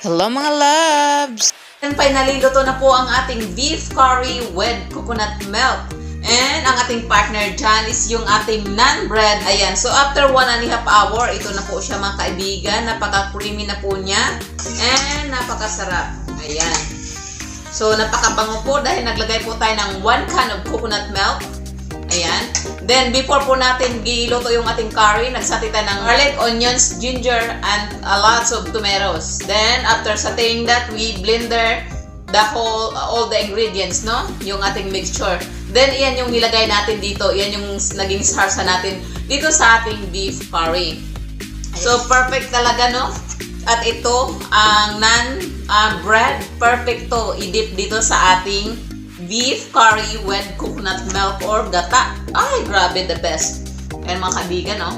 Hello mga loves! And finally, luto na po ang ating beef curry with coconut milk. And ang ating partner dyan is yung ating naan bread. Ayan, so after 1.5 hour, ito na po siya mga kaibigan. Napaka-creamy na po niya. And napakasarap. Ayan. So napakabango po dahil naglagay po tayo ng 1 can of coconut milk. Ayan. Then, before po natin giluto yung ating curry, nagsati tayo ng garlic, onions, ginger, and lots of tomatoes. Then, after sauteing that, we blender all the ingredients, no? Yung ating mixture. Then, iyan yung nilagay natin dito. Iyan yung naging sarsa natin dito sa ating beef curry. So, perfect talaga, no? At ito, ang naan bread, perfect to i-dip dito sa ating beef curry with coconut milk or gata. Ay, grabe, the best. Ayan mga kaibigan, no?